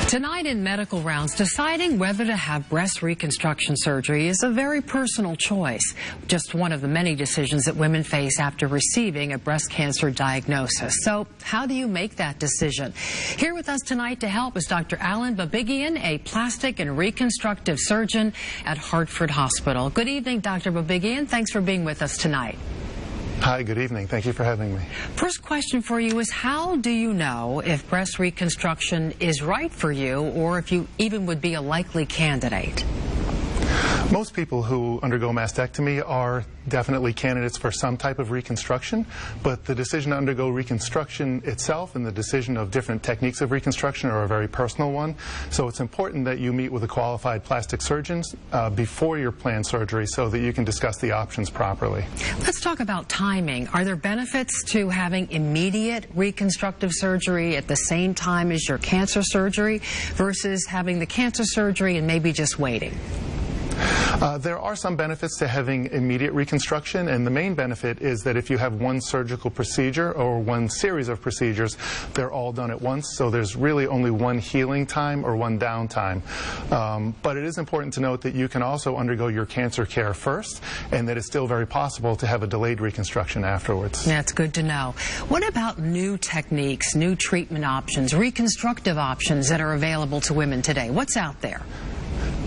Tonight in Medical Rounds, deciding whether to have breast reconstruction surgery is a very personal choice. Just one of the many decisions that women face after receiving a breast cancer diagnosis. So how do you make that decision? Here with us tonight to help is Dr. Babigian, a plastic and reconstructive surgeon at Hartford Hospital. Good evening, Dr. Babigian. Thanks for being with us tonight. Hi, good evening. Thank you for having me. First question for you is, how do you know if breast reconstruction is right for you, or if you even would be a likely candidate? Most people who undergo mastectomy are definitely candidates for some type of reconstruction, but the decision to undergo reconstruction itself and the decision of different techniques of reconstruction are a very personal one. So it's important that you meet with a qualified plastic surgeon before your planned surgery so that you can discuss the options properly. Let's talk about timing. Are there benefits to having immediate reconstructive surgery at the same time as your cancer surgery versus having the cancer surgery and maybe just waiting? There are some benefits to having immediate reconstruction, and the main benefit is that if you have one surgical procedure or one series of procedures, they're all done at once, so there's really only one healing time or one downtime. But it is important to note that you can also undergo your cancer care first, and that it's still very possible to have a delayed reconstruction afterwards. That's good to know. What about new techniques, new treatment options, reconstructive options that are available to women today? What's out there?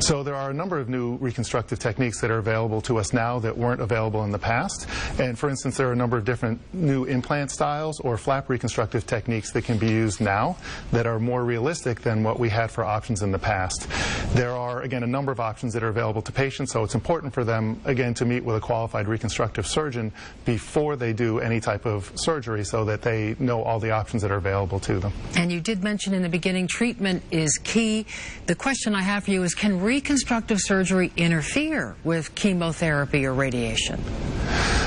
So there are a number of new reconstructive techniques that are available to us now that weren't available in the past. And for instance, there are a number of different new implant styles or flap reconstructive techniques that can be used now that are more realistic than what we had for options in the past. There are, again, a number of options that are available to patients, so it's important for them, again, to meet with a qualified reconstructive surgeon before they do any type of surgery so that they know all the options that are available to them. And you did mention in the beginning treatment is key. The question I have for you is, can reconstructive surgery interfere with chemotherapy or radiation?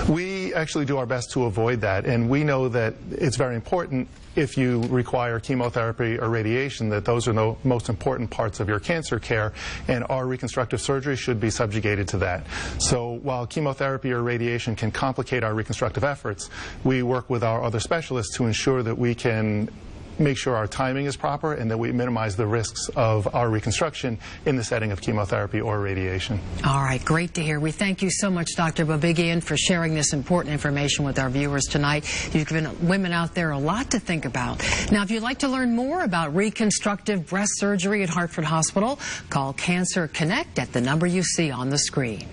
We actually do our best to avoid that, and we know that it's very important if you require chemotherapy or radiation that those are the most important parts of your cancer care, and our reconstructive surgery should be subjugated to that. So while chemotherapy or radiation can complicate our reconstructive efforts, we work with our other specialists to ensure that we can make sure our timing is proper and that we minimize the risks of our reconstruction in the setting of chemotherapy or radiation. All right, great to hear. We thank you so much, Dr. Babigian, for sharing this important information with our viewers tonight. You've given women out there a lot to think about. Now, if you'd like to learn more about reconstructive breast surgery at Hartford Hospital, call Cancer Connect at the number you see on the screen.